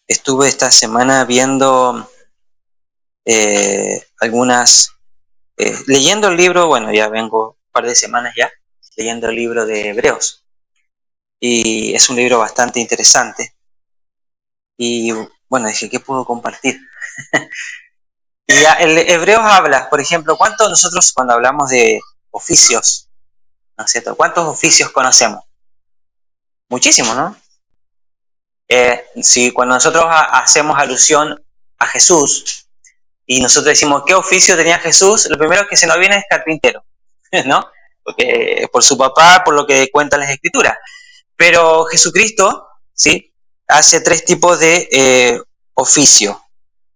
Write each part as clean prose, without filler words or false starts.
Estuve esta semana viendo leyendo el libro, bueno, ya vengo un par de semanas ya, leyendo el libro de Hebreos. Y es un libro bastante interesante. Y bueno, dije, ¿qué puedo compartir? Y ya, el Hebreos habla, por ejemplo, ¿cuántos nosotros cuando hablamos de oficios, ¿no es cierto? ¿Cuántos oficios conocemos? Muchísimos, ¿no? Si cuando nosotros hacemos alusión a Jesús, y nosotros decimos, ¿qué oficio tenía Jesús? Lo primero que se nos viene es carpintero, ¿no? Porque, por su papá, por lo que cuentan las Escrituras. Pero Jesucristo, ¿sí? Hace tres tipos de oficio.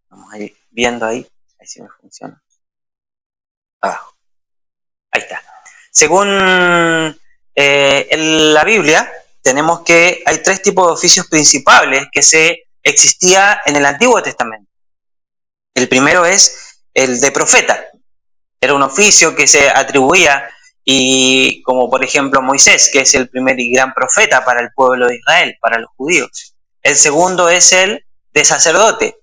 Vamos a ir viendo ahí si me funciona. Abajo. Ahí está. Según la Biblia, tenemos que hay tres tipos de oficios principales que existía en el Antiguo Testamento. El primero es el de profeta. Era un oficio que se atribuía, y como por ejemplo Moisés, que es el primer y gran profeta para el pueblo de Israel, para los judíos. El segundo es el de sacerdote,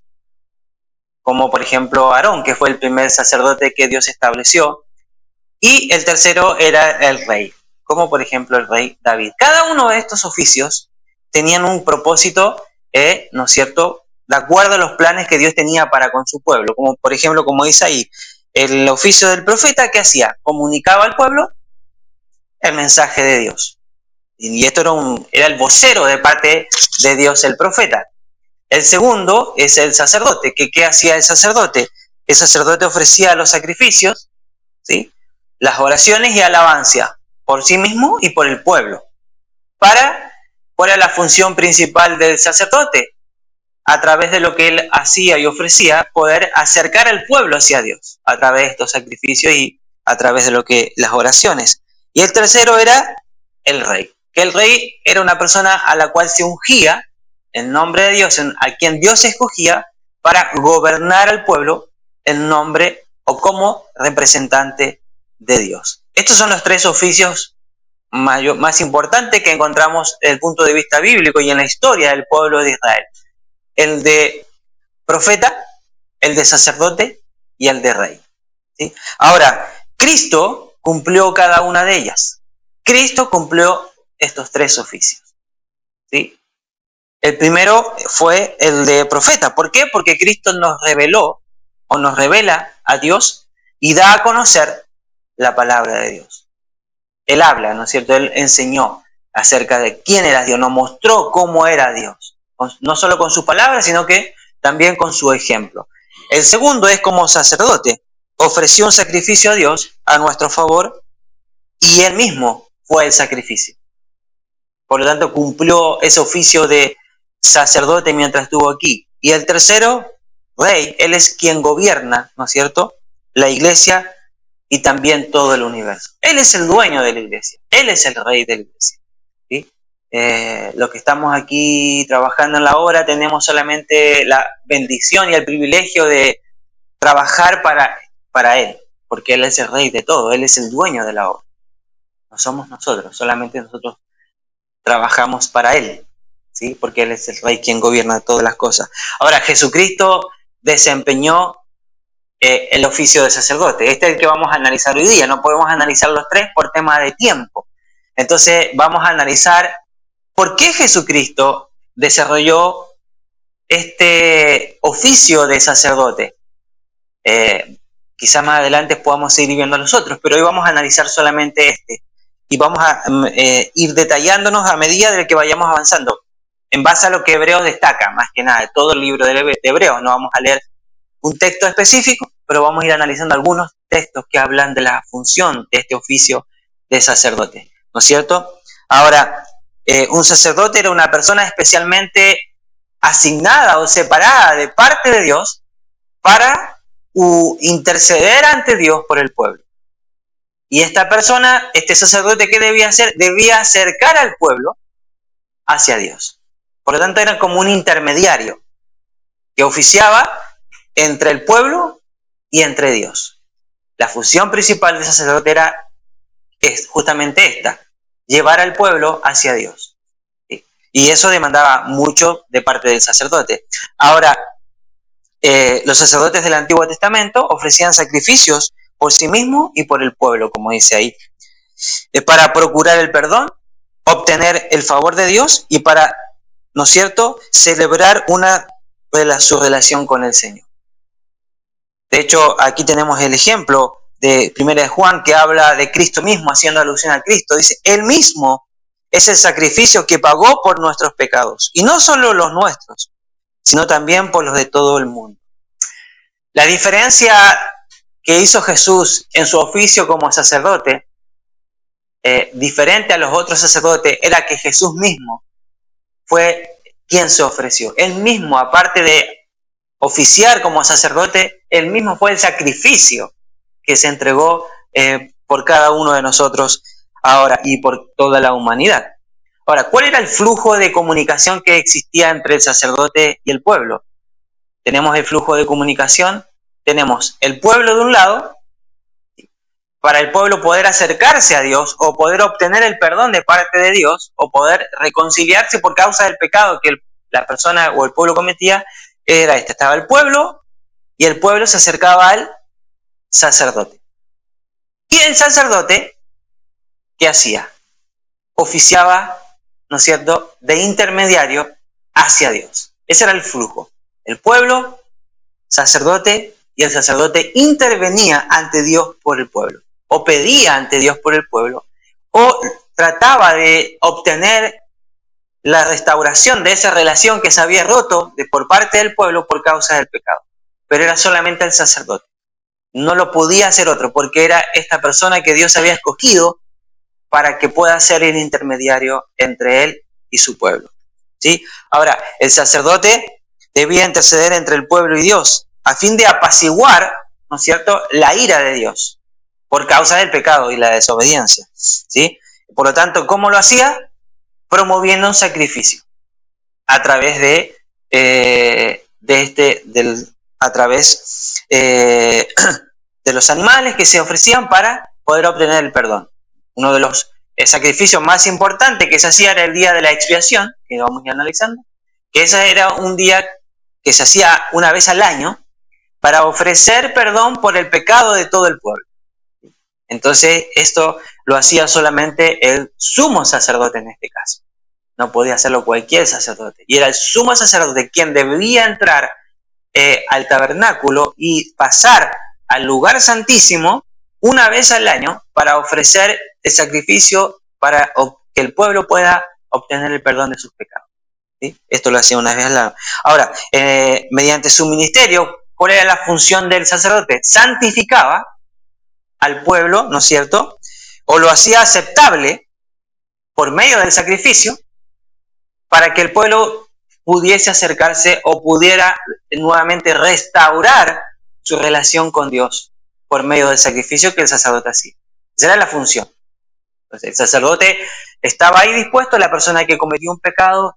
como por ejemplo Aarón, que fue el primer sacerdote que Dios estableció. Y el tercero era el rey, como por ejemplo el rey David. Cada uno de estos oficios tenían un propósito, ¿no es cierto?, de acuerdo a los planes que Dios tenía para con su pueblo. Como por ejemplo, como dice ahí, el oficio del profeta, ¿qué hacía? Comunicaba al pueblo el mensaje de Dios. Y esto era el vocero de parte de Dios, el profeta. El segundo es el sacerdote. ¿Qué hacía el sacerdote? El sacerdote ofrecía los sacrificios, ¿sí?, las oraciones y alabanza por sí mismo y por el pueblo. ¿Cuál era la función principal del sacerdote? A través de lo que él hacía y ofrecía, poder acercar al pueblo hacia Dios, a través de estos sacrificios y a través de las oraciones. Y el tercero era el rey, que el rey era una persona a la cual se ungía en nombre de Dios, a quien Dios escogía para gobernar al pueblo en nombre o como representante de Dios. Estos son los tres oficios más importantes que encontramos desde el punto de vista bíblico y en la historia del pueblo de Israel. El de profeta, el de sacerdote y el de rey, ¿sí? Ahora, Cristo cumplió cada una de ellas. Cristo cumplió estos tres oficios, ¿sí? El primero fue el de profeta. ¿Por qué? Porque Cristo nos reveló o nos revela a Dios y da a conocer la palabra de Dios. Él habla, ¿no es cierto? Él enseñó acerca de quién era Dios, nos mostró cómo era Dios. No solo con sus palabras, sino que también con su ejemplo. El segundo es como sacerdote. Ofreció un sacrificio a Dios a nuestro favor y él mismo fue el sacrificio. Por lo tanto, cumplió ese oficio de sacerdote mientras estuvo aquí. Y el tercero, rey, él es quien gobierna, ¿no es cierto?, la iglesia y también todo el universo. Él es el dueño de la iglesia, él es el rey de la iglesia, ¿sí? Los que estamos aquí trabajando en la obra tenemos solamente la bendición y el privilegio de trabajar para él, porque él es el rey de todo, él es el dueño de la obra. No somos nosotros, solamente nosotros trabajamos para él, ¿sí?, porque él es el rey quien gobierna todas las cosas. Ahora, Jesucristo desempeñó el oficio de sacerdote. Este es el que vamos a analizar hoy día. No podemos analizar los tres por tema de tiempo. Entonces vamos a analizar por qué Jesucristo desarrolló este oficio de sacerdote. Quizás más adelante podamos seguir viendo los otros, pero hoy vamos a analizar solamente este. Y vamos a ir detallándonos a medida de que vayamos avanzando, en base a lo que Hebreos destaca, más que nada, todo el libro de Hebreos. No vamos a leer un texto específico, pero vamos a ir analizando algunos textos que hablan de la función de este oficio de sacerdote, ¿no es cierto? Ahora, un sacerdote era una persona especialmente asignada o separada de parte de Dios para interceder ante Dios por el pueblo. Y esta persona, este sacerdote, ¿qué debía hacer? Debía acercar al pueblo hacia Dios. Por lo tanto, era como un intermediario que oficiaba entre el pueblo y entre Dios. La función principal del sacerdote es justamente esta: llevar al pueblo hacia Dios, ¿sí? Y eso demandaba mucho de parte del sacerdote. Ahora, los sacerdotes del Antiguo Testamento ofrecían sacrificios por sí mismos y por el pueblo, como dice ahí, para procurar el perdón, obtener el favor de Dios y para, ¿no es cierto?, celebrar su relación con el Señor. De hecho, aquí tenemos el ejemplo de 1 de Juan, que habla de Cristo mismo, haciendo alusión a Cristo. Dice, Él mismo es el sacrificio que pagó por nuestros pecados, y no solo los nuestros, sino también por los de todo el mundo. La diferencia que hizo Jesús en su oficio como sacerdote, diferente a los otros sacerdotes, era que Jesús mismo fue quien se ofreció. Él mismo, aparte de oficiar como sacerdote, él mismo fue el sacrificio que se entregó por cada uno de nosotros ahora y por toda la humanidad. Ahora, ¿cuál era el flujo de comunicación que existía entre el sacerdote y el pueblo? Tenemos el flujo de comunicación, tenemos el pueblo de un lado, para el pueblo poder acercarse a Dios o poder obtener el perdón de parte de Dios o poder reconciliarse por causa del pecado que la persona o el pueblo cometía, estaba el pueblo y el pueblo se acercaba al sacerdote. Y el sacerdote, ¿qué hacía? Oficiaba, ¿no es cierto?, de intermediario hacia Dios. Ese era el flujo. El pueblo, sacerdote, y el sacerdote intervenía ante Dios por el pueblo, o pedía ante Dios por el pueblo, o trataba de obtener la restauración de esa relación que se había roto por parte del pueblo por causa del pecado. Pero era solamente el sacerdote. No lo podía hacer otro, porque era esta persona que Dios había escogido para que pueda ser el intermediario entre él y su pueblo. ¿Sí? Ahora, el sacerdote debía interceder entre el pueblo y Dios, a fin de apaciguar, ¿no es cierto?, la ira de Dios, por causa del pecado y la desobediencia. ¿Sí? Por lo tanto, ¿cómo lo hacía? Promoviendo un sacrificio a través de los animales que se ofrecían para poder obtener el perdón. Uno de los sacrificios más importantes que se hacía era el día de la expiación, que vamos a ir analizando, que ese era un día que se hacía una vez al año para ofrecer perdón por el pecado de todo el pueblo. Entonces, esto lo hacía solamente el sumo sacerdote en este caso. No podía hacerlo cualquier sacerdote. Y era el sumo sacerdote quien debía entrar al tabernáculo y pasar al lugar santísimo una vez al año para ofrecer el sacrificio para que el pueblo pueda obtener el perdón de sus pecados. ¿Sí? Esto lo hacía una vez al año. Ahora, mediante su ministerio, ¿cuál era la función del sacerdote? Santificaba al pueblo, ¿no es cierto? O lo hacía aceptable por medio del sacrificio para que el pueblo pudiese acercarse o pudiera nuevamente restaurar su relación con Dios por medio del sacrificio que el sacerdote hacía. Esa era la función. Entonces, el sacerdote estaba ahí dispuesto, la persona que cometió un pecado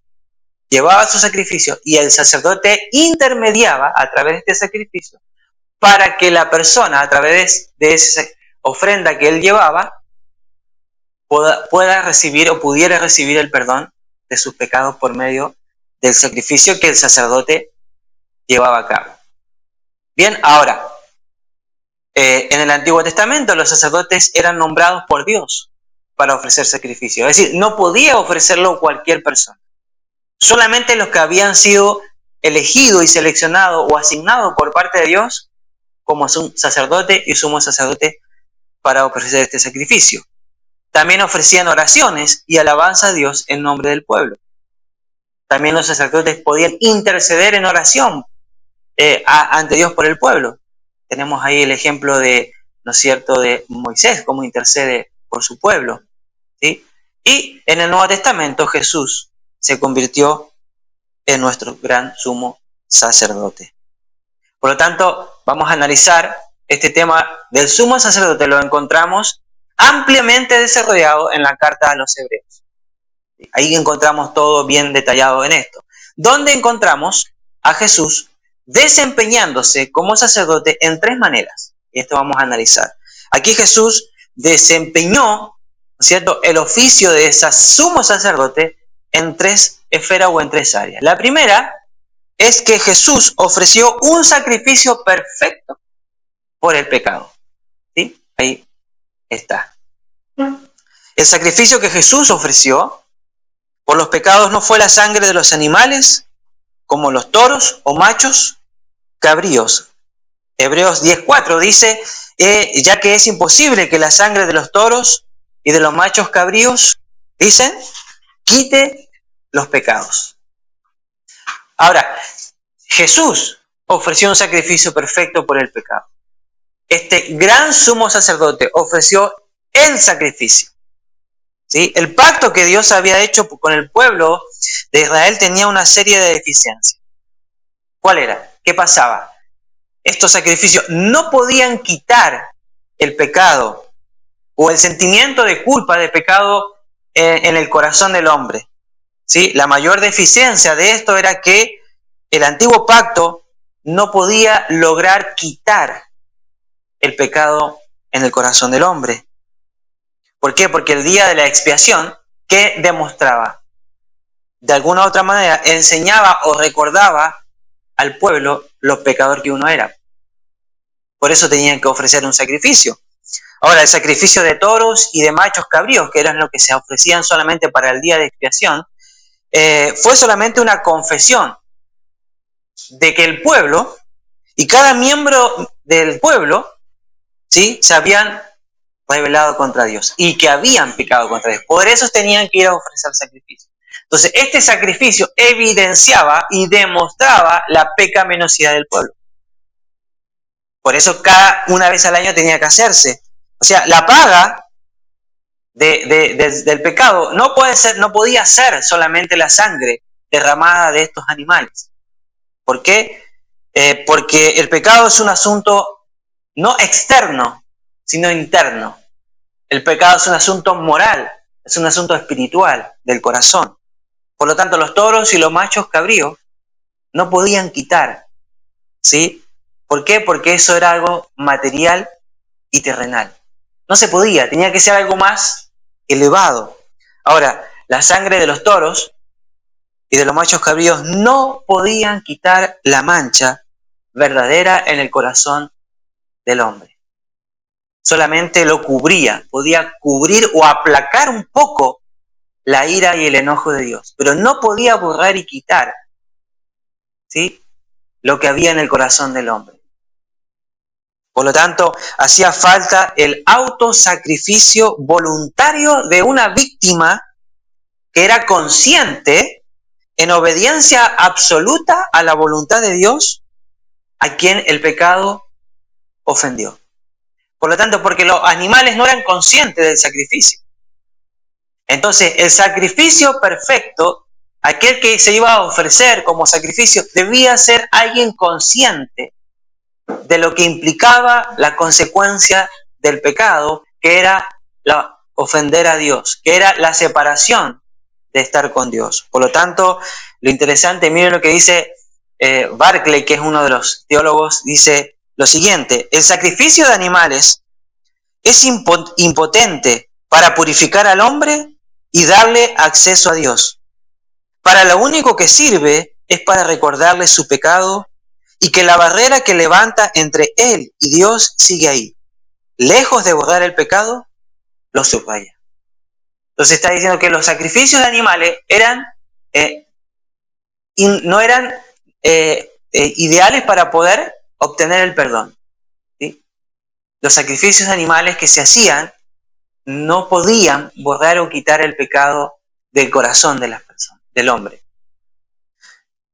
llevaba su sacrificio y el sacerdote intermediaba a través de este sacrificio para que la persona, a través de esa ofrenda que él llevaba, pueda recibir o pudiera recibir el perdón de sus pecados por medio del sacrificio que el sacerdote llevaba a cabo. Bien, ahora, en el Antiguo Testamento los sacerdotes eran nombrados por Dios para ofrecer sacrificio. Es decir, no podía ofrecerlo cualquier persona. Solamente los que habían sido elegidos y seleccionados o asignados por parte de Dios como sacerdote y sumo sacerdote para ofrecer este sacrificio. También ofrecían oraciones y alabanza a Dios en nombre del pueblo. También los sacerdotes podían interceder en oración ante Dios por el pueblo. Tenemos ahí el ejemplo de, ¿no es cierto?, de Moisés, cómo intercede por su pueblo. ¿Sí? Y en el Nuevo Testamento Jesús se convirtió en nuestro gran sumo sacerdote. Por lo tanto, vamos a analizar este tema del sumo sacerdote. Lo encontramos ampliamente desarrollado en la carta a los Hebreos. Ahí encontramos todo bien detallado en esto. Donde encontramos a Jesús desempeñándose como sacerdote en tres maneras. Y esto vamos a analizar. Aquí Jesús desempeñó, ¿cierto?, el oficio de ese sumo sacerdote en tres esferas o en 3 áreas. La primera es que Jesús ofreció un sacrificio perfecto por el pecado. ¿Sí? Ahí está. El sacrificio que Jesús ofreció por los pecados no fue la sangre de los animales, como los toros o machos cabríos. Hebreos 10:4 dice, ya que es imposible que la sangre de los toros y de los machos cabríos, dicen, quite los pecados. Ahora, Jesús ofreció un sacrificio perfecto por el pecado. Este gran sumo sacerdote ofreció el sacrificio. ¿Sí? El pacto que Dios había hecho con el pueblo de Israel tenía una serie de deficiencias. ¿Cuál era? ¿Qué pasaba? Estos sacrificios no podían quitar el pecado o el sentimiento de culpa, de pecado en el corazón del hombre. ¿Sí? La mayor deficiencia de esto era que el antiguo pacto no podía lograr quitar el pecado en el corazón del hombre. ¿Por qué? Porque el día de la expiación, ¿qué demostraba? De alguna u otra manera, enseñaba o recordaba al pueblo lo pecador que uno era. Por eso tenían que ofrecer un sacrificio. Ahora, el sacrificio de toros y de machos cabríos, que eran lo que se ofrecían solamente para el día de expiación, fue solamente una confesión de que el pueblo y cada miembro del pueblo, ¿sí?, se habían rebelado contra Dios y que habían pecado contra Dios. Por eso tenían que ir a ofrecer sacrificio. Entonces, este sacrificio evidenciaba y demostraba la pecaminosidad del pueblo. Por eso cada una vez al año tenía que hacerse. O sea, la paga del pecado no podía ser solamente la sangre derramada de estos animales. ¿Por qué? Porque el pecado es un asunto no externo, sino interno. El pecado es un asunto moral, es un asunto espiritual del corazón. Por lo tanto, los toros y los machos cabríos no podían quitar, ¿sí? ¿Por qué? Porque eso era algo material y terrenal. No se podía, tenía que ser algo más elevado. Ahora, la sangre de los toros y de los machos cabríos no podían quitar la mancha verdadera en el corazón del hombre. Solamente lo cubría, podía cubrir o aplacar un poco la ira y el enojo de Dios, pero no podía borrar y quitar, ¿sí?, lo que había en el corazón del hombre. Por lo tanto, hacía falta el autosacrificio voluntario de una víctima que era consciente, en obediencia absoluta a la voluntad de Dios, a quien el pecado ofendió. Por lo tanto, porque los animales no eran conscientes del sacrificio. Entonces, el sacrificio perfecto, aquel que se iba a ofrecer como sacrificio, debía ser alguien consciente de lo que implicaba la consecuencia del pecado, que era ofender a Dios, que era la separación de estar con Dios. Por lo tanto, lo interesante, miren lo que dice Barclay, que es uno de los teólogos, dice lo siguiente: el sacrificio de animales es impotente para purificar al hombre y darle acceso a Dios. Para lo único que sirve es para recordarle su pecado y que la barrera que levanta entre él y Dios sigue ahí. Lejos de borrar el pecado, lo subraya. Entonces está diciendo que los sacrificios de animales no eran ideales para poder obtener el perdón. ¿Sí? Los sacrificios de animales que se hacían no podían borrar o quitar el pecado del corazón de las personas, del hombre.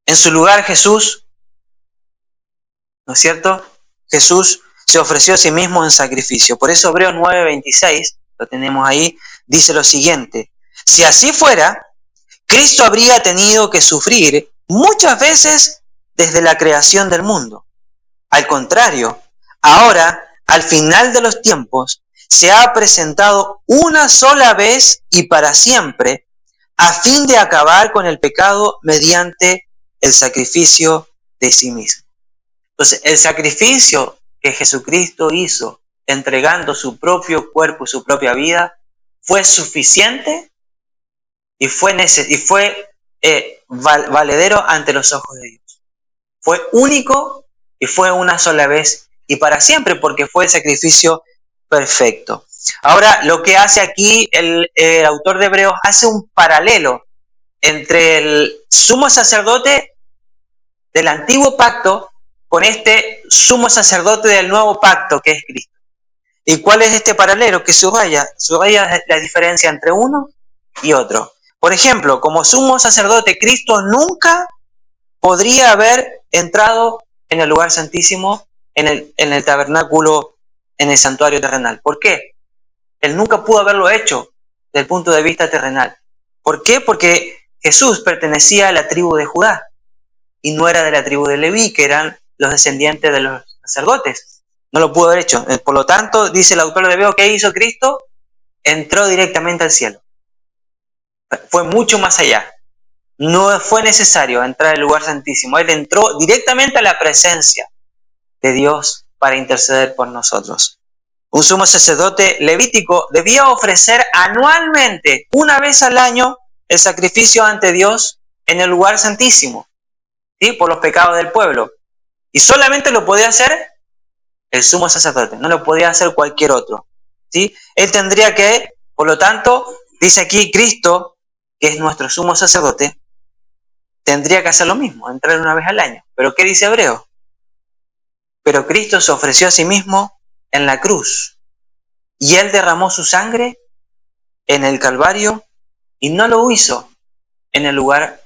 En su lugar Jesús, ¿no es cierto?, Jesús se ofreció a sí mismo en sacrificio. Por eso Hebreos 9:26, lo tenemos ahí, dice lo siguiente: si así fuera, Cristo habría tenido que sufrir muchas veces desde la creación del mundo. Al contrario, ahora, al final de los tiempos, se ha presentado una sola vez y para siempre, a fin de acabar con el pecado mediante el sacrificio de sí mismo. Entonces, el sacrificio que Jesucristo hizo, entregando su propio cuerpo y su propia vida, fue suficiente y fue valedero ante los ojos de Dios. Fue único y fue una sola vez y para siempre, porque fue el sacrificio perfecto. Ahora, lo que hace aquí el autor de Hebreos, hace un paralelo entre el sumo sacerdote del antiguo pacto con este sumo sacerdote del nuevo pacto, que es Cristo. ¿Y cuál es este paralelo que subraya? Subraya la diferencia entre uno y otro. Por ejemplo, como sumo sacerdote, Cristo nunca podría haber entrado en el lugar santísimo, en el tabernáculo, en el santuario terrenal. ¿Por qué? Él nunca pudo haberlo hecho desde el punto de vista terrenal. ¿Por qué? Porque Jesús pertenecía a la tribu de Judá y no era de la tribu de Leví, que eran los descendientes de los sacerdotes. No lo pudo haber hecho. Por lo tanto, dice el autor de Hebreos, ¿qué hizo Cristo? Entró directamente al cielo. Fue mucho más allá. No fue necesario entrar al lugar santísimo. Él entró directamente a la presencia de Dios para interceder por nosotros. Un sumo sacerdote levítico debía ofrecer anualmente, una vez al año, el sacrificio ante Dios en el lugar santísimo, ¿sí? Por los pecados del pueblo. Y solamente lo podía hacer el sumo sacerdote, no lo podía hacer cualquier otro, ¿sí? Él tendría que, por lo tanto, dice aquí Cristo, que es nuestro sumo sacerdote, tendría que hacer lo mismo, entrar una vez al año. ¿Pero qué dice Hebreo? Pero Cristo se ofreció a sí mismo en la cruz y Él derramó su sangre en el Calvario y no lo hizo en el lugar,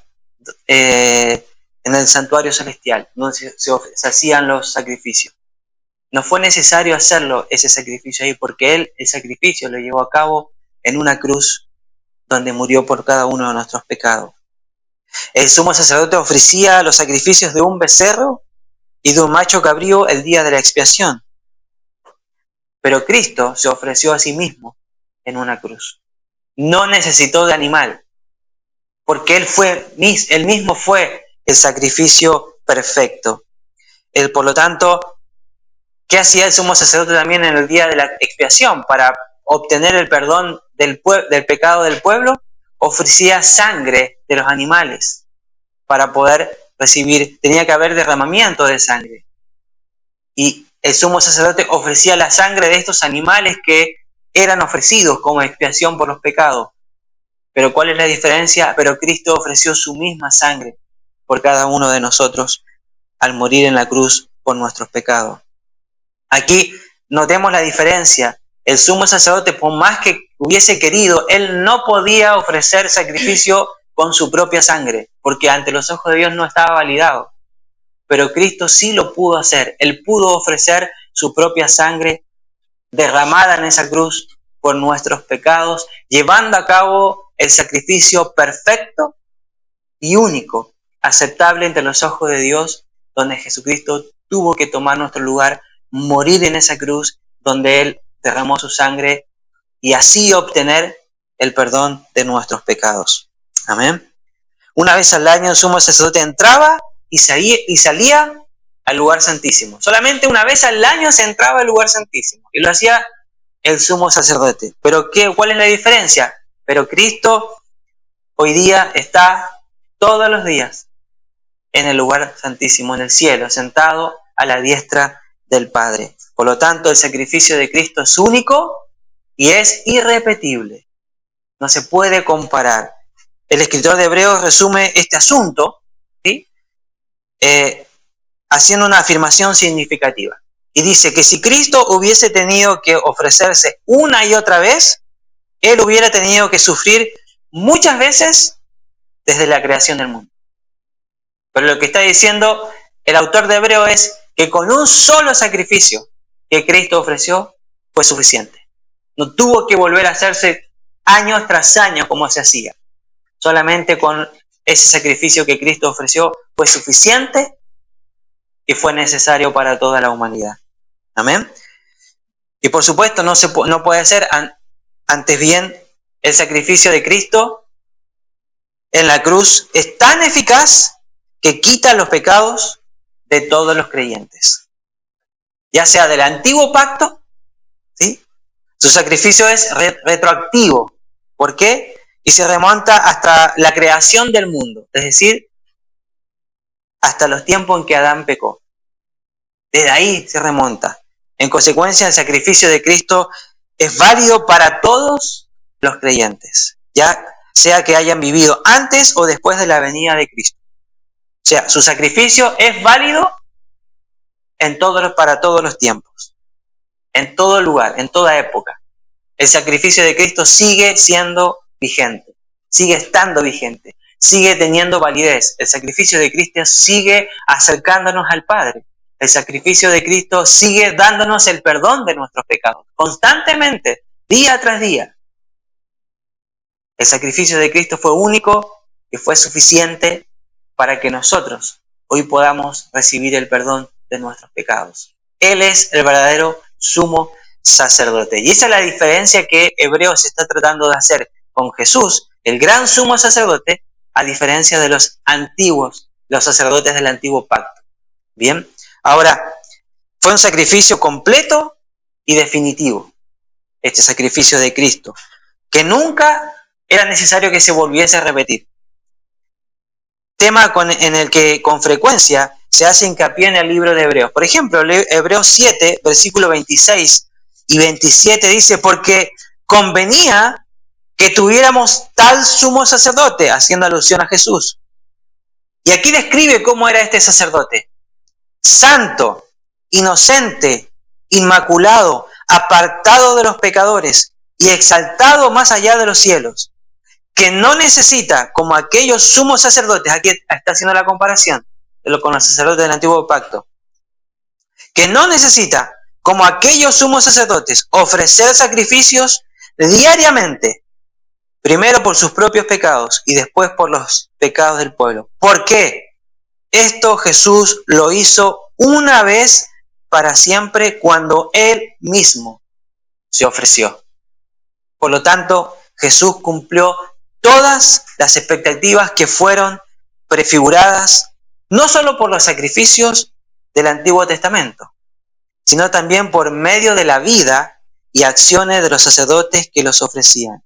en el santuario celestial, donde se hacían los sacrificios. No fue necesario hacerlo, ese sacrificio ahí, porque Él, el sacrificio, lo llevó a cabo en una cruz donde murió por cada uno de nuestros pecados. El sumo sacerdote ofrecía los sacrificios de un becerro y de un macho cabrío el día de la expiación. Pero Cristo se ofreció a sí mismo en una cruz. No necesitó de animal, porque Él mismo fue el sacrificio perfecto. Por lo tanto, ¿qué hacía el sumo sacerdote también en el día de la expiación? Para obtener el perdón del pecado del pueblo, ofrecía sangre de los animales para poder recibir. Tenía que haber derramamiento de sangre. Y el sumo sacerdote ofrecía la sangre de estos animales que eran ofrecidos como expiación por los pecados. Pero ¿cuál es la diferencia? Pero Cristo ofreció su misma sangre por cada uno de nosotros al morir en la cruz por nuestros pecados. Aquí notemos la diferencia. El sumo sacerdote, por más que hubiese querido, él no podía ofrecer sacrificio con su propia sangre, porque ante los ojos de Dios no estaba validado. Pero Cristo sí lo pudo hacer. Él pudo ofrecer su propia sangre derramada en esa cruz por nuestros pecados, llevando a cabo el sacrificio perfecto y único, aceptable ante los ojos de Dios, donde Jesucristo tuvo que tomar nuestro lugar, morir en esa cruz, donde Él derramó su sangre y así obtener el perdón de nuestros pecados. Amén. Una vez al año el sumo sacerdote entraba y salía al lugar santísimo. Solamente una vez al año se entraba al lugar santísimo y lo hacía el sumo sacerdote. ¿Pero cuál es la diferencia? Pero Cristo hoy día está todos los días en el lugar santísimo, en el cielo, sentado a la diestra del Padre. Por lo tanto, el sacrificio de Cristo es único y es irrepetible. No se puede comparar. El escritor de Hebreos resume este asunto, ¿sí? Haciendo una afirmación significativa. Y dice que si Cristo hubiese tenido que ofrecerse una y otra vez, Él hubiera tenido que sufrir muchas veces desde la creación del mundo. Pero lo que está diciendo el autor de Hebreos es que con un solo sacrificio que Cristo ofreció fue suficiente. No tuvo que volver a hacerse años tras años como se hacía. Solamente con ese sacrificio que Cristo ofreció fue suficiente y fue necesario para toda la humanidad. Amén. Y por supuesto no puede ser antes bien el sacrificio de Cristo en la cruz es tan eficaz que quita los pecados de todos los creyentes. Ya sea del antiguo pacto, ¿sí? Su sacrificio es retroactivo. ¿Por qué? y se remonta hasta la creación del mundo, es decir, hasta los tiempos en que Adán pecó. Desde ahí se remonta. En consecuencia, el sacrificio de Cristo es válido para todos los creyentes, ya sea que hayan vivido antes o después de la venida de Cristo. O sea, su sacrificio es válido para todos los tiempos, en todo lugar, en toda época. El sacrificio de Cristo sigue siendo vigente, sigue estando vigente, sigue teniendo validez. El sacrificio de Cristo sigue acercándonos al Padre. El sacrificio de Cristo sigue dándonos el perdón de nuestros pecados, constantemente, día tras día. El sacrificio de Cristo fue único y fue suficiente para que nosotros hoy podamos recibir el perdón de nuestros pecados. Él es el verdadero sumo sacerdote. Y esa es la diferencia que Hebreos está tratando de hacer con Jesús, el gran sumo sacerdote, a diferencia de los antiguos, los sacerdotes del antiguo pacto. Bien, ahora, fue un sacrificio completo y definitivo, este sacrificio de Cristo, que nunca era necesario que se volviese a repetir. Tema en el que con frecuencia se hace hincapié en el libro de Hebreos. Por ejemplo, Hebreos 7, versículo 26 y 27 dice, porque convenía que tuviéramos tal sumo sacerdote, haciendo alusión a Jesús. Y aquí describe cómo era este sacerdote. Santo, inocente, inmaculado, apartado de los pecadores y exaltado más allá de los cielos, que no necesita, como aquellos sumos sacerdotes, aquí está haciendo la comparación con los sacerdotes del antiguo pacto, que no necesita, como aquellos sumos sacerdotes, ofrecer sacrificios diariamente, primero por sus propios pecados y después por los pecados del pueblo. ¿Por qué? Esto Jesús lo hizo una vez para siempre cuando Él mismo se ofreció. Por lo tanto, Jesús cumplió todas las expectativas que fueron prefiguradas no solo por los sacrificios del Antiguo Testamento, sino también por medio de la vida y acciones de los sacerdotes que los ofrecían.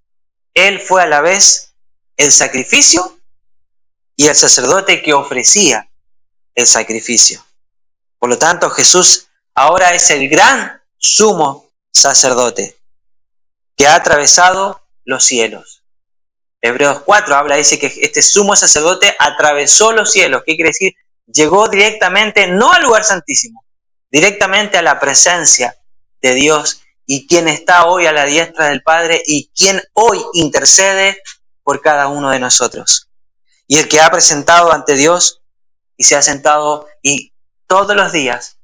Él fue a la vez el sacrificio y el sacerdote que ofrecía el sacrificio. Por lo tanto, Jesús ahora es el gran sumo sacerdote que ha atravesado los cielos. Hebreos 4 dice que este sumo sacerdote atravesó los cielos. ¿Qué quiere decir? Llegó directamente, no al lugar santísimo, directamente a la presencia de Dios y quien está hoy a la diestra del Padre y quien hoy intercede por cada uno de nosotros. Y el que ha presentado ante Dios y se ha sentado y todos los días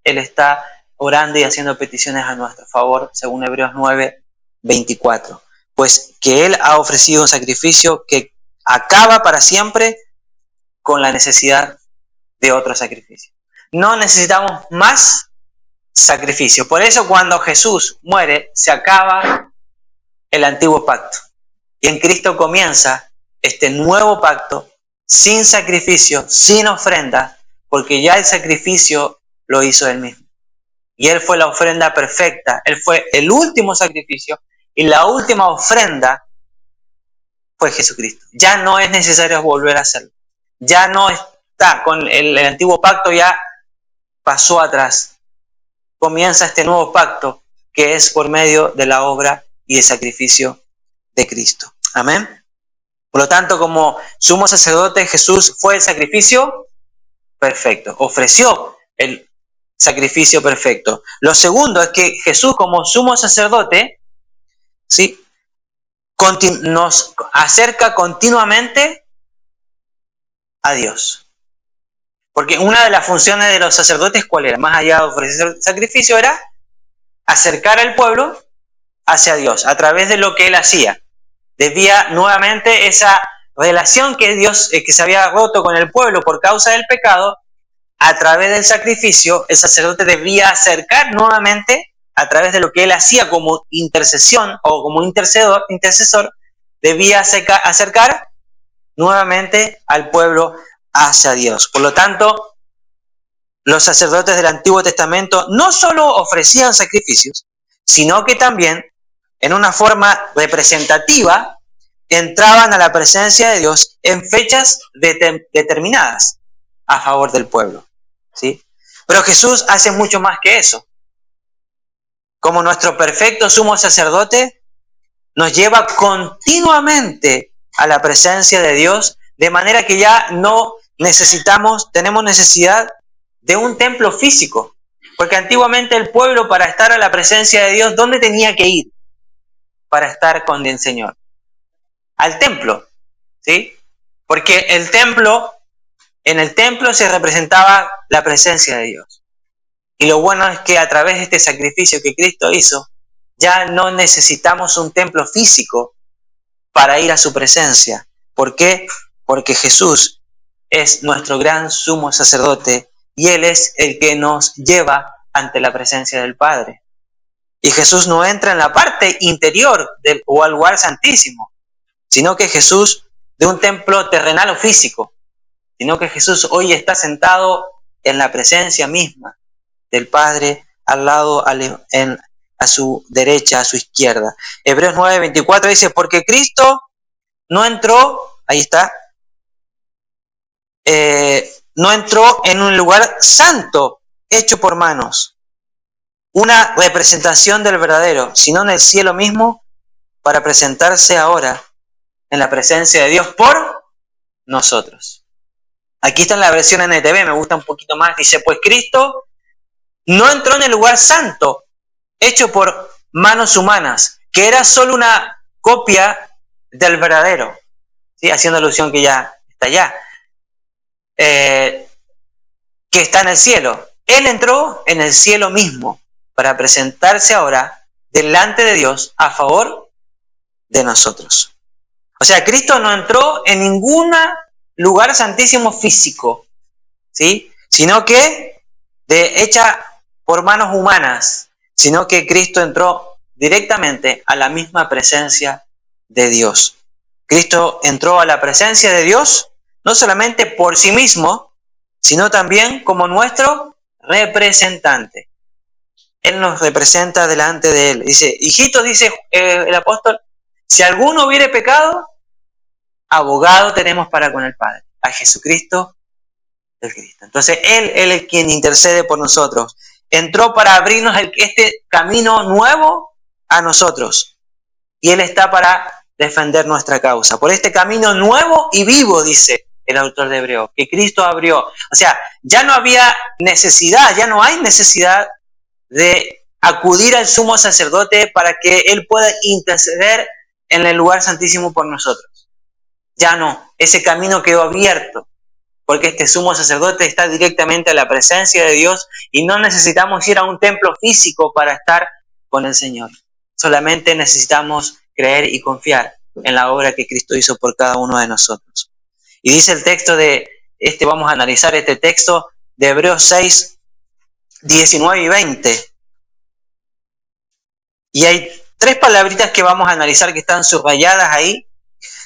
Él está orando y haciendo peticiones a nuestro favor, según Hebreos 9, 24. Pues que Él ha ofrecido un sacrificio que acaba para siempre con la necesidad de otro sacrificio. No necesitamos más sacrificio. Por eso cuando Jesús muere, se acaba el antiguo pacto. Y en Cristo comienza este nuevo pacto sin sacrificio, sin ofrenda, porque ya el sacrificio lo hizo Él mismo. Y Él fue la ofrenda perfecta. Él fue el último sacrificio y la última ofrenda fue Jesucristo. Ya no es necesario volver a hacerlo. Ya no está, con el antiguo pacto ya pasó atrás. Comienza este nuevo pacto que es por medio de la obra y el sacrificio de Cristo. Amén. Por lo tanto, como sumo sacerdote, Jesús fue el sacrificio perfecto. Ofreció el sacrificio perfecto. Lo segundo es que Jesús, como sumo sacerdote, ¿sí?, nos acerca continuamente a Dios. Porque una de las funciones de los sacerdotes, ¿cuál era? Más allá de ofrecer sacrificio, era acercar al pueblo hacia Dios, a través de lo que Él hacía. Debía nuevamente esa relación que se había roto con el pueblo por causa del pecado, a través del sacrificio, el sacerdote debía acercar nuevamente, a través de lo que él hacía como intercesión o como intercesor, debía acercar nuevamente al pueblo hacia Dios. Por lo tanto, los sacerdotes del Antiguo Testamento no solo ofrecían sacrificios, sino que también, en una forma representativa, entraban a la presencia de Dios en fechas determinadas a favor del pueblo, ¿sí? Pero Jesús hace mucho más que eso. Como nuestro perfecto sumo sacerdote, nos lleva continuamente a la presencia de Dios, de manera que ya no tenemos necesidad de un templo físico. Porque antiguamente el pueblo, para estar a la presencia de Dios, ¿dónde tenía que ir para estar con el Señor? Al templo, ¿sí? Porque en el templo se representaba la presencia de Dios. Y lo bueno es que a través de este sacrificio que Cristo hizo, ya no necesitamos un templo físico para ir a su presencia. ¿Por qué? Porque Jesús es nuestro gran sumo sacerdote y Él es el que nos lleva ante la presencia del Padre. Y Jesús no entra en la parte interior o al lugar santísimo, sino que Jesús de un templo terrenal o físico, sino que Jesús hoy está sentado en la presencia misma del Padre, al lado, a su derecha, a su izquierda. Hebreos 9:24 dice, porque Cristo no entró, ahí está, no entró en un lugar santo hecho por manos, una representación del verdadero, sino en el cielo mismo, para presentarse ahora en la presencia de Dios por nosotros. Aquí está en la versión NTV, me gusta un poquito más, dice, pues Cristo no entró en el lugar santo hecho por manos humanas, que era solo una copia del verdadero, ¿sí? Haciendo alusión que ya está allá, que está en el cielo. Él entró en el cielo mismo para presentarse ahora delante de Dios a favor de nosotros. O sea, Cristo no entró en ningún lugar santísimo físico, ¿sí? Sino que hecha por manos humanas, sino que Cristo entró directamente a la misma presencia de Dios. Cristo entró a la presencia de Dios no solamente por sí mismo, sino también como nuestro representante. Él nos representa delante de Él. Dice, hijitos, dice el apóstol, si alguno hubiere pecado, abogado tenemos para con el Padre, a Jesucristo el Cristo. Entonces Él es quien intercede por nosotros. Entró para abrirnos este camino nuevo a nosotros. Y Él está para defender nuestra causa. Por este camino nuevo y vivo, dice el autor de Hebreos, que Cristo abrió. O sea, ya no había necesidad, ya no hay necesidad de acudir al sumo sacerdote para que Él pueda interceder en el lugar santísimo por nosotros. Ya no, ese camino quedó abierto, porque este sumo sacerdote está directamente a la presencia de Dios y no necesitamos ir a un templo físico para estar con el Señor. Solamente necesitamos creer y confiar en la obra que Cristo hizo por cada uno de nosotros. Y dice el texto vamos a analizar este texto de Hebreos 6, 19 y 20. Y hay 3 palabritas que vamos a analizar que están subrayadas ahí.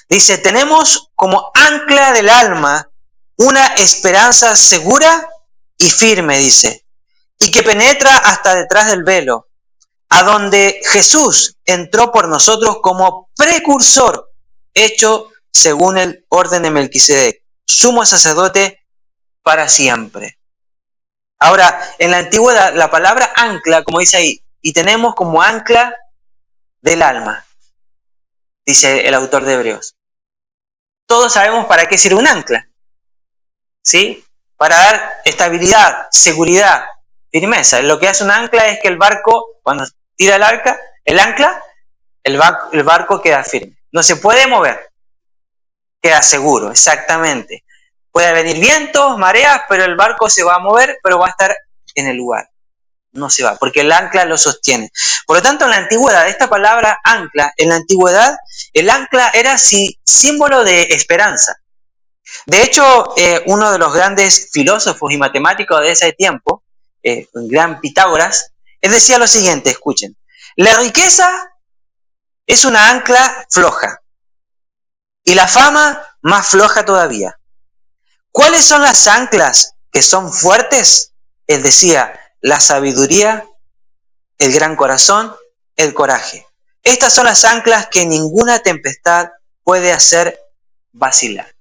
Dice, tenemos como ancla del alma una esperanza segura y firme, dice, y que penetra hasta detrás del velo, a donde Jesús entró por nosotros como precursor, hecho según el orden de Melquisedec, sumo sacerdote para siempre. Ahora, en la antigüedad, la palabra ancla, como dice ahí, y tenemos como ancla del alma, dice el autor de Hebreos. Todos sabemos para qué sirve un ancla, ¿sí? Para dar estabilidad, seguridad, firmeza. Lo que hace un ancla es que el barco, cuando tira el ancla, el barco queda firme. No se puede mover, queda seguro, exactamente. Puede venir vientos, mareas, pero el barco se va a mover, pero va a estar en el lugar. No se va, porque el ancla lo sostiene. Por lo tanto, en la antigüedad, esta palabra ancla, en la antigüedad, el ancla era símbolo de esperanza. De hecho, uno de los grandes filósofos y matemáticos de ese tiempo, el gran Pitágoras, él decía lo siguiente, escuchen, la riqueza es una ancla floja y la fama más floja todavía. ¿Cuáles son las anclas que son fuertes? Él decía, la sabiduría, el gran corazón, el coraje. Estas son las anclas que ninguna tempestad puede hacer vacilar.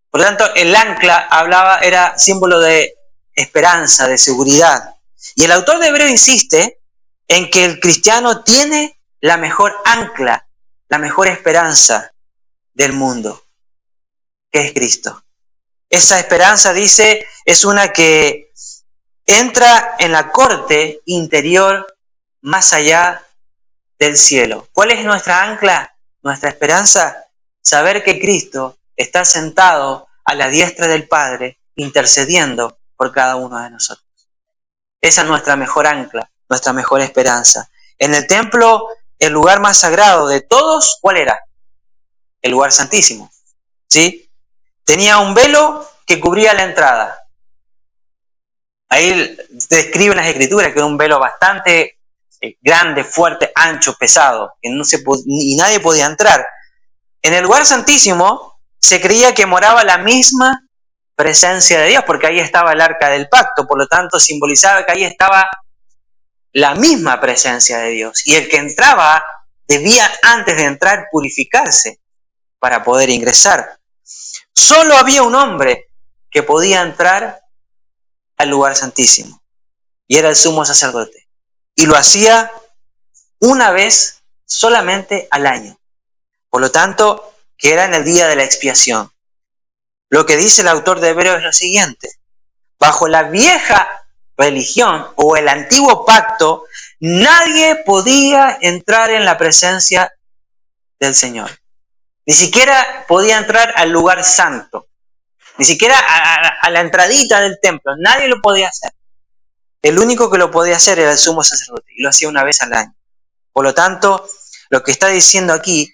Por lo tanto, el ancla era símbolo de esperanza, de seguridad. Y el autor de Hebreo insiste en que el cristiano tiene la mejor ancla, la mejor esperanza del mundo, que es Cristo. Esa esperanza, dice, es una que entra en la corte interior más allá del cielo. ¿Cuál es nuestra ancla? Nuestra esperanza, saber que Cristo está sentado a la diestra del Padre, intercediendo por cada uno de nosotros. Esa es nuestra mejor ancla, nuestra mejor esperanza. En el templo, el lugar más sagrado de todos, ¿cuál era? El lugar santísimo, ¿sí? Tenía un velo que cubría la entrada. Ahí describen las escrituras que era un velo bastante grande, fuerte, ancho, pesado, que y nadie podía entrar. En el lugar santísimo se creía que moraba la misma presencia de Dios, porque ahí estaba el arca del pacto, por lo tanto simbolizaba que ahí estaba la misma presencia de Dios. Y el que entraba debía, antes de entrar, purificarse para poder ingresar. Solo había un hombre que podía entrar al lugar santísimo, y era el sumo sacerdote. Y lo hacía una vez solamente al año. Por lo tanto, que era en el día de la expiación. Lo que dice el autor de Hebreos es lo siguiente: bajo la vieja religión o el antiguo pacto, nadie podía entrar en la presencia del Señor. Ni siquiera podía entrar al lugar santo. Ni siquiera a la entradita del templo. Nadie lo podía hacer. El único que lo podía hacer era el sumo sacerdote, y lo hacía una vez al año. Por lo tanto, lo que está diciendo aquí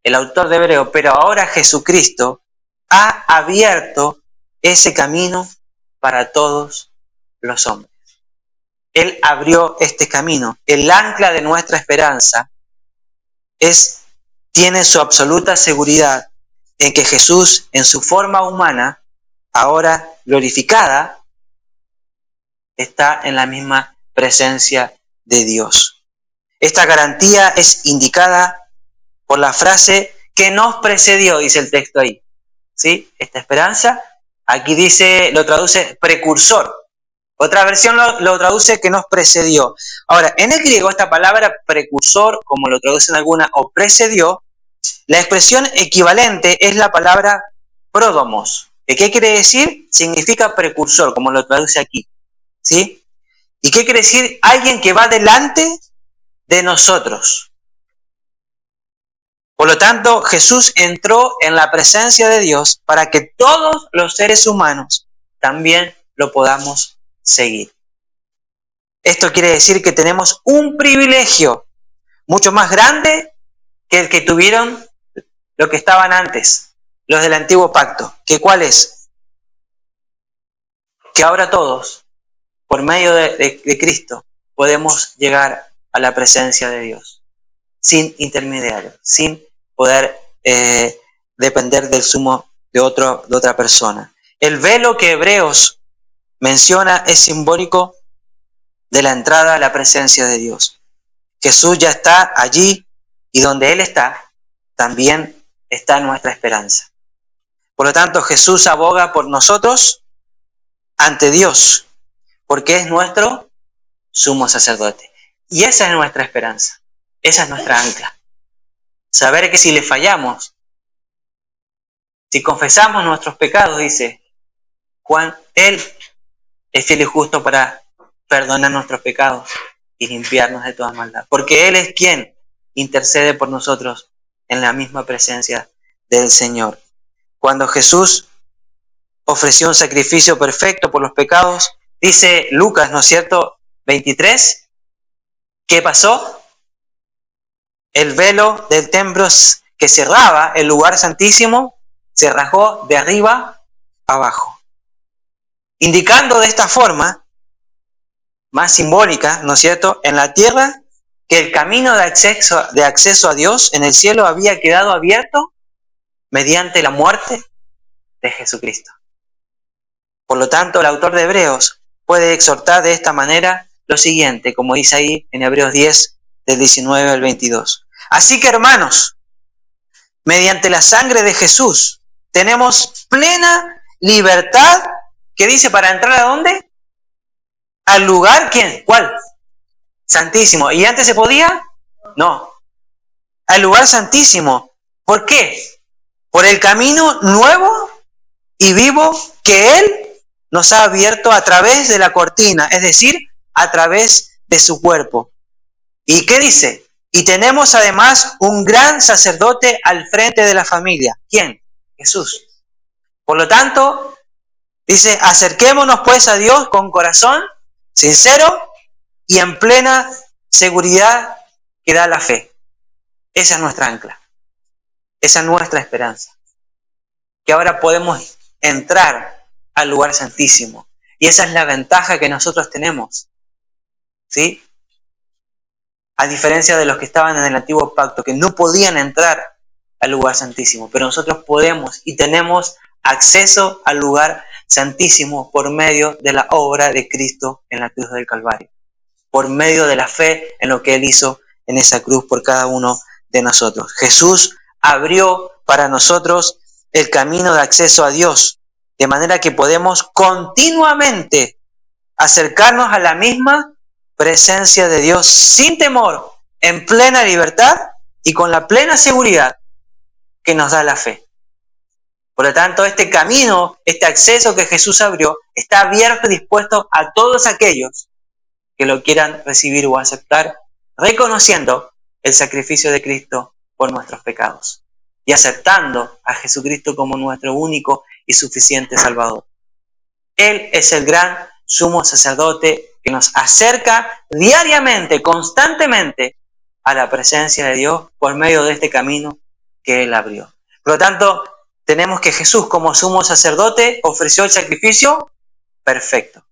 el autor de Hebreo, pero ahora Jesucristo ha abierto ese camino para todos los hombres. Él abrió este camino. El ancla de nuestra esperanza tiene su absoluta seguridad en que Jesús, en su forma humana, ahora glorificada, está en la misma presencia de Dios. Esta garantía es indicada por la frase que nos precedió, dice el texto ahí. ¿Sí? Esta esperanza, aquí dice, lo traduce precursor. Otra versión lo traduce que nos precedió. Ahora, en el griego esta palabra precursor, como lo traducen algunas, o precedió, la expresión equivalente es la palabra pródomos. ¿Qué quiere decir? Significa precursor, como lo traduce aquí. ¿Sí? ¿Y qué quiere decir? Alguien que va delante de nosotros. Por lo tanto, Jesús entró en la presencia de Dios para que todos los seres humanos también lo podamos seguir. Esto quiere decir que tenemos un privilegio mucho más grande que el que tuvieron los que estaban antes, los del antiguo pacto. ¿Que cuál es? Que ahora todos, por medio de Cristo, podemos llegar a la presencia de Dios, sin intermediario, sin poder depender del sumo de otra persona. El velo que Hebreos menciona es simbólico de la entrada a la presencia de Dios. Jesús ya está allí, y donde Él está, también está nuestra esperanza. Por lo tanto, Jesús aboga por nosotros ante Dios, porque es nuestro sumo sacerdote. Y esa es nuestra esperanza, esa es nuestra ancla. Saber que si le fallamos, si confesamos nuestros pecados, dice Juan, Él es fiel y justo para perdonar nuestros pecados y limpiarnos de toda maldad. Porque Él es quien intercede por nosotros en la misma presencia del Señor. Cuando Jesús ofreció un sacrificio perfecto por los pecados, dice Lucas, ¿no es cierto?, 23, ¿qué pasó? El velo del templo que cerraba el lugar santísimo se rasgó de arriba abajo, indicando de esta forma más simbólica, ¿no es cierto?, en la tierra, que el camino de acceso a Dios en el cielo había quedado abierto mediante la muerte de Jesucristo. Por lo tanto, el autor de Hebreos puede exhortar de esta manera lo siguiente, como dice ahí en Hebreos 10, del 19 al 22. Así que, hermanos, mediante la sangre de Jesús, tenemos plena libertad, ¿qué dice? ¿Para entrar a dónde? Al lugar, ¿quién? ¿Cuál? Santísimo. ¿Y antes se podía? No. Al lugar santísimo. ¿Por qué? Por el camino nuevo y vivo que Él nos ha abierto a través de la cortina, es decir, a través de su cuerpo. ¿Y qué dice? Y tenemos además un gran sacerdote al frente de la familia. ¿Quién? Jesús. Por lo tanto, dice, acerquémonos pues a Dios con corazón sincero y en plena seguridad que da la fe. Esa es nuestra ancla. Esa es nuestra esperanza. Que ahora podemos entrar al lugar santísimo. Y esa es la ventaja que nosotros tenemos. ¿Sí? A diferencia de los que estaban en el antiguo pacto, que no podían entrar al lugar santísimo. Pero nosotros podemos y tenemos acceso al lugar santísimo por medio de la obra de Cristo en la cruz del Calvario. Por medio de la fe en lo que Él hizo en esa cruz por cada uno de nosotros. Jesús abrió para nosotros el camino de acceso a Dios, de manera que podemos continuamente acercarnos a la misma presencia de Dios sin temor, en plena libertad y con la plena seguridad que nos da la fe. Por lo tanto, este camino, este acceso que Jesús abrió, está abierto y dispuesto a todos aquellos que lo quieran recibir o aceptar, reconociendo el sacrificio de Cristo por nuestros pecados y aceptando a Jesucristo como nuestro único y suficiente Salvador. Él es el gran sumo sacerdote que nos acerca diariamente, constantemente, a la presencia de Dios por medio de este camino que Él abrió. Por lo tanto, tenemos que Jesús como sumo sacerdote ofreció el sacrificio perfecto.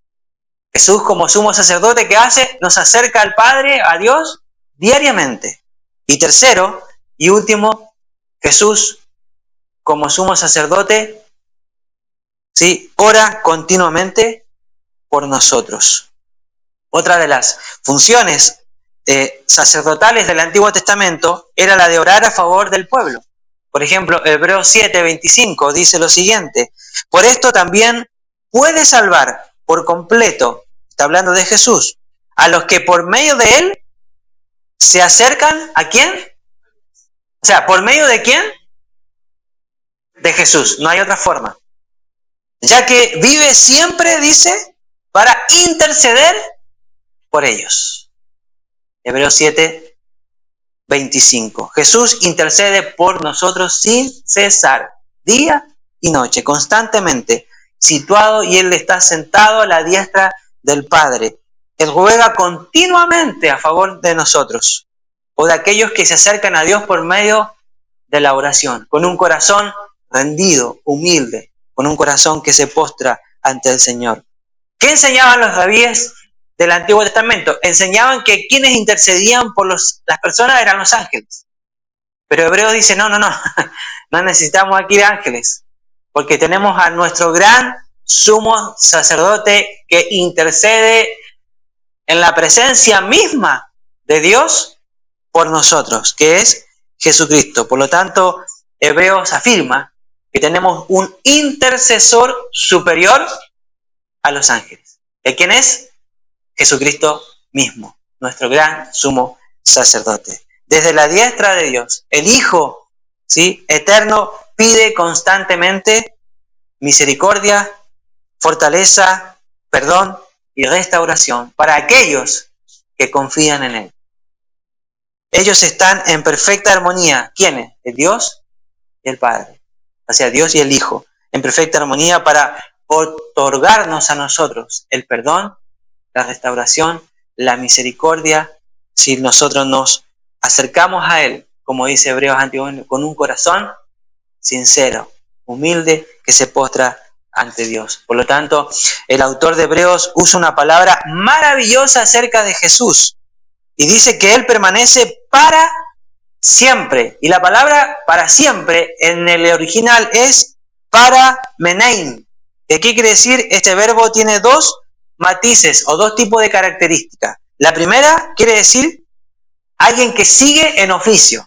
Jesús como sumo sacerdote, ¿qué hace? Nos acerca al Padre, a Dios, diariamente. Y tercero y último, Jesús como sumo sacerdote, ¿sí?, ora continuamente por nosotros. Otra de las funciones sacerdotales del Antiguo Testamento era la de orar a favor del pueblo. Por ejemplo, Hebreos 7:25 dice lo siguiente: por esto también puede salvar por completo, está hablando de Jesús, a los que por medio de Él se acercan, ¿a quién? O sea, ¿por medio de quién? De Jesús, no hay otra forma. Ya que vive siempre, dice, para interceder por ellos. Hebreos 7:25. Jesús intercede por nosotros sin cesar, día y noche, constantemente, situado, y Él está sentado a la diestra del Padre. Él ruega continuamente a favor de nosotros, o de aquellos que se acercan a Dios por medio de la oración, con un corazón rendido, humilde, con un corazón que se postra ante el Señor. ¿Qué enseñaban los rabíes del Antiguo Testamento? Enseñaban que quienes intercedían por las personas eran los ángeles. Pero Hebreos dice, no necesitamos aquí de ángeles, porque tenemos a nuestro gran sumo sacerdote que intercede en la presencia misma de Dios por nosotros, que es Jesucristo. Por lo tanto, Hebreos afirma que tenemos un intercesor superior a los ángeles. ¿El quién es? Jesucristo mismo, nuestro gran sumo sacerdote. Desde la diestra de Dios, el Hijo, ¿sí?, eterno, pide constantemente misericordia, fortaleza, perdón y restauración para aquellos que confían en Él. Ellos están en perfecta armonía. ¿Quiénes? El Dios y el Padre. O sea, Dios y el Hijo, en perfecta armonía para otorgarnos a nosotros el perdón, la restauración, la misericordia, si nosotros nos acercamos a Él, como dice Hebreos antiguo, con un corazón sincero, humilde, que se postra ante Dios. Por lo tanto, el autor de Hebreos usa una palabra maravillosa acerca de Jesús y dice que Él permanece para siempre. Y la palabra para siempre en el original es para menein. ¿Qué quiere decir? Este verbo tiene dos matices o dos tipos de características. La primera quiere decir alguien que sigue en oficio,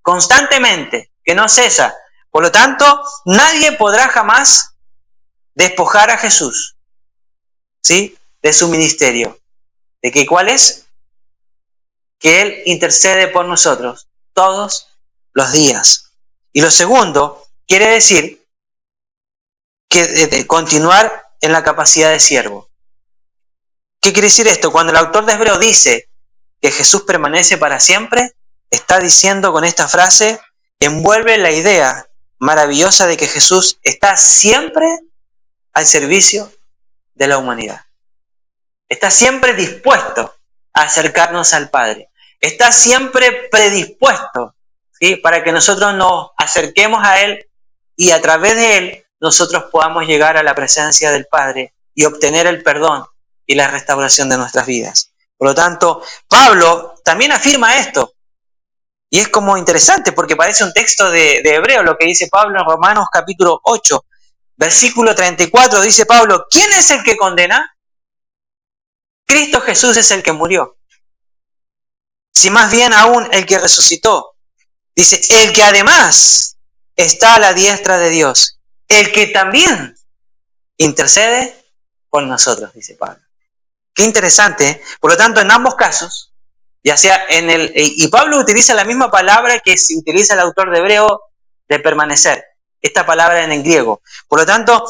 constantemente, que no cesa. Por lo tanto, nadie podrá jamás despojar a Jesús, ¿sí?, de su ministerio. ¿De qué cuál es? Que Él intercede por nosotros todos los días. Y lo segundo, quiere decir que de continuar en la capacidad de siervo. ¿Qué quiere decir esto? Cuando el autor de Hebreos dice que Jesús permanece para siempre, está diciendo con esta frase, envuelve la idea maravillosa de que Jesús está siempre al servicio de la humanidad. Está siempre dispuesto a acercarnos al Padre. Está siempre predispuesto, ¿sí?, para que nosotros nos acerquemos a Él y a través de Él nosotros podamos llegar a la presencia del Padre y obtener el perdón y la restauración de nuestras vidas. Por lo tanto, Pablo también afirma esto. Y es como interesante porque parece un texto de Hebreo lo que dice Pablo en Romanos capítulo 8, versículo 34, dice Pablo, ¿quién es el que condena? Cristo Jesús es el que murió. Si más bien aún el que resucitó. Dice, el que además está a la diestra de Dios, el que también intercede por nosotros, dice Pablo. Qué interesante, ¿eh? Por lo tanto, en ambos casos, ya sea y Pablo utiliza la misma palabra que se utiliza el autor de Hebreo de permanecer, esta palabra en el griego. Por lo tanto,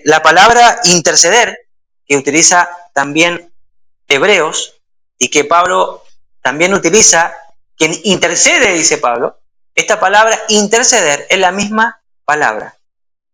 la palabra interceder, que utiliza también Hebreos, y que Pablo también utiliza, quien intercede, dice Pablo, esta palabra interceder es la misma palabra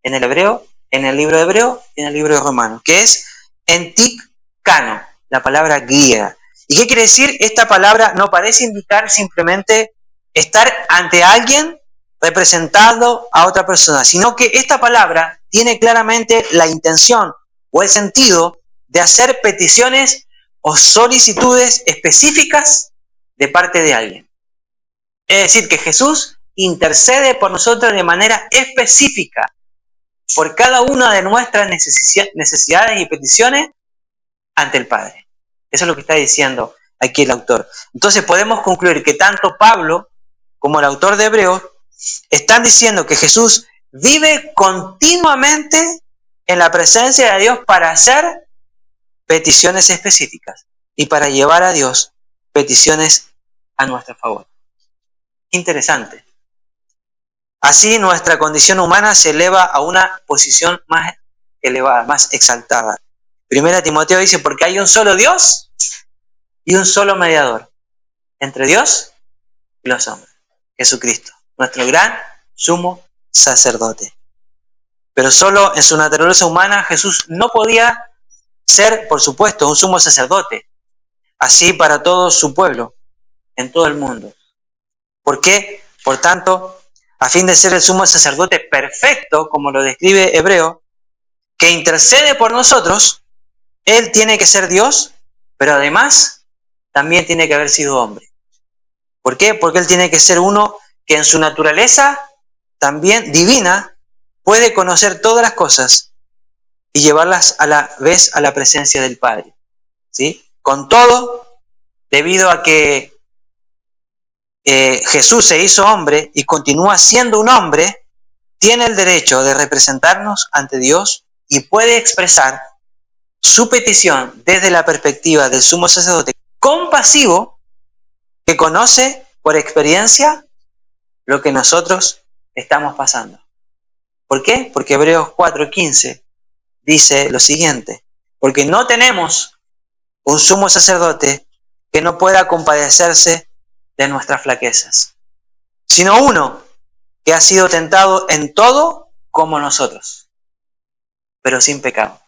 en el hebreo, en el libro de Hebreo y en el libro de Romanos, que es entikano, la palabra griega. ¿Y qué quiere decir? Esta palabra no parece indicar simplemente estar ante alguien representando a otra persona, sino que esta palabra tiene claramente la intención o el sentido de hacer peticiones o solicitudes específicas de parte de alguien. Es decir, que Jesús intercede por nosotros de manera específica por cada una de nuestras necesidades y peticiones ante el Padre. Eso es lo que está diciendo aquí el autor. Entonces podemos concluir que tanto Pablo como el autor de Hebreos están diciendo que Jesús vive continuamente en la presencia de Dios para hacer peticiones específicas y para llevar a Dios peticiones a nuestro favor. Interesante. Así nuestra condición humana se eleva a una posición más elevada, más exaltada. Primera Timoteo dice, porque hay un solo Dios y un solo mediador entre Dios y los hombres, Jesucristo, nuestro gran sumo sacerdote. Pero solo en su naturaleza humana Jesús no podía ser, por supuesto, un sumo sacerdote, así para todo su pueblo, en todo el mundo. ¿Por qué? Por tanto, a fin de ser el sumo sacerdote perfecto, como lo describe Hebreo, que intercede por nosotros, Él tiene que ser Dios, pero además también tiene que haber sido hombre. ¿Por qué? Porque Él tiene que ser uno que en su naturaleza, también divina, puede conocer todas las cosas y llevarlas a la vez a la presencia del Padre. ¿Sí? Con todo, debido a que Jesús se hizo hombre y continúa siendo un hombre, tiene el derecho de representarnos ante Dios y puede expresar su petición desde la perspectiva del sumo sacerdote compasivo que conoce por experiencia lo que nosotros estamos pasando. ¿Por qué? Porque Hebreos 4:15 dice lo siguiente, porque no tenemos un sumo sacerdote que no pueda compadecerse de nuestras flaquezas, sino uno que ha sido tentado en todo como nosotros, pero sin pecado.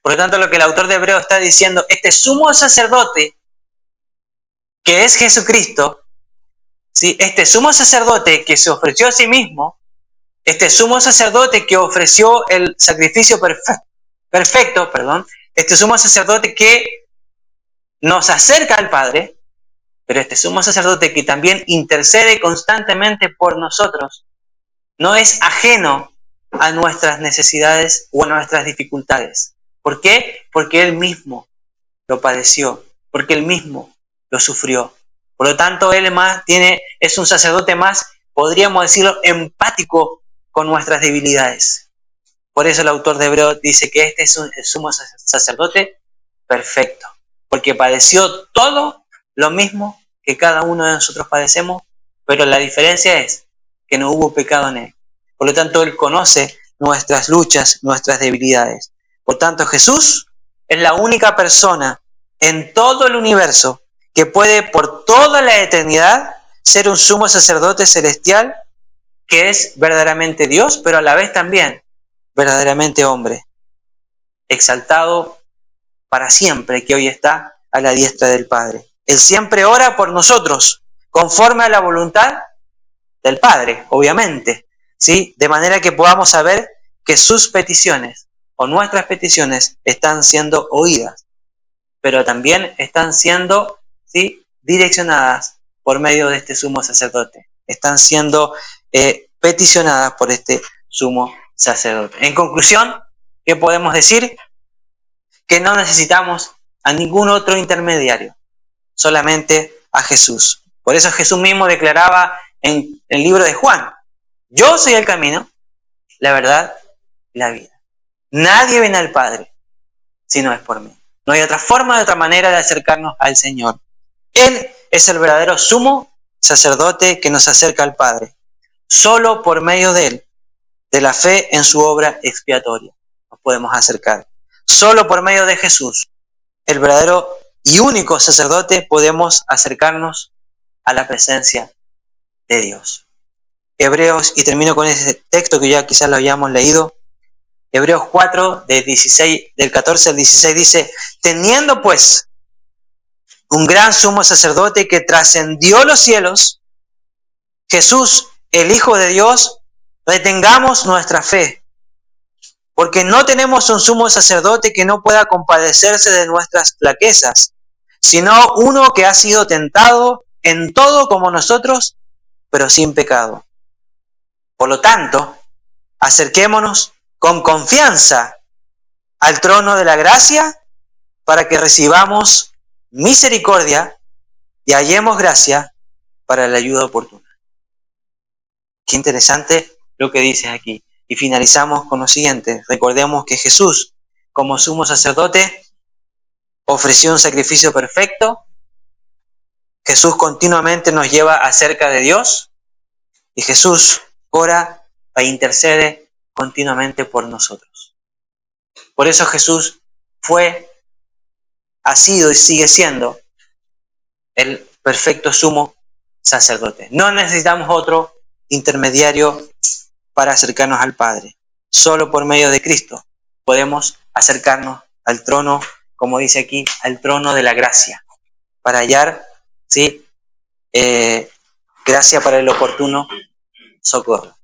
Por lo tanto, lo que el autor de Hebreo está diciendo, este sumo sacerdote, que es Jesucristo, ¿sí?, este sumo sacerdote que se ofreció a sí mismo, este sumo sacerdote que ofreció el sacrificio perfecto, este sumo sacerdote que nos acerca al Padre, pero este sumo sacerdote que también intercede constantemente por nosotros, no es ajeno a nuestras necesidades o a nuestras dificultades. ¿Por qué? Porque Él mismo lo padeció, porque Él mismo lo sufrió. Por lo tanto, Él es un sacerdote más podríamos decirlo, empático con nuestras debilidades. Por eso el autor de Hebreos dice que este es el sumo sacerdote perfecto, porque padeció todo lo mismo que cada uno de nosotros padecemos, pero la diferencia es que no hubo pecado en él. Por lo tanto, él conoce nuestras luchas, nuestras debilidades. Por tanto, Jesús es la única persona en todo el universo que puede por toda la eternidad ser un sumo sacerdote celestial que es verdaderamente Dios, pero a la vez también verdaderamente hombre, exaltado para siempre, que hoy está a la diestra del Padre. Él siempre ora por nosotros, conforme a la voluntad del Padre, obviamente, ¿sí? De manera que podamos saber que sus peticiones o nuestras peticiones están siendo oídas, pero también están siendo, ¿sí?, direccionadas por medio de este sumo sacerdote. Están siendo peticionadas por este sumo sacerdote. En conclusión, ¿qué podemos decir? Que no necesitamos a ningún otro intermediario, solamente a Jesús. Por eso Jesús mismo declaraba en el libro de Juan: yo soy el camino, la verdad y la vida. Nadie viene al Padre si no es por mí. No hay otra forma, de otra manera de acercarnos al Señor. Él es el verdadero sumo sacerdote que nos acerca al Padre. Solo por medio de Él, de la fe en su obra expiatoria, nos podemos acercar. Solo por medio de Jesús, el verdadero y único sacerdote, podemos acercarnos a la presencia de Dios. Hebreos, y termino con ese texto que ya quizás lo hayamos leído, Hebreos 4, del 14 al 16 dice: teniendo pues un gran sumo sacerdote que trascendió los cielos, Jesús, el Hijo de Dios, retengamos nuestra fe, porque no tenemos un sumo sacerdote que no pueda compadecerse de nuestras flaquezas, sino uno que ha sido tentado en todo como nosotros, pero sin pecado. Por lo tanto, acerquémonos con confianza al trono de la gracia para que recibamos misericordia y hallemos gracia para la ayuda oportuna. Qué interesante lo que dice aquí. Y finalizamos con lo siguiente. Recordemos que Jesús, como sumo sacerdote, ofreció un sacrificio perfecto. Jesús continuamente nos lleva acerca de Dios. Y Jesús ora e intercede continuamente por nosotros. Por eso Jesús ha sido y sigue siendo el perfecto sumo sacerdote. No necesitamos otro intermediario para acercarnos al Padre. Solo por medio de Cristo podemos acercarnos al trono, como dice aquí, al trono de la gracia, para hallar, ¿sí?, gracia para el oportuno socorro.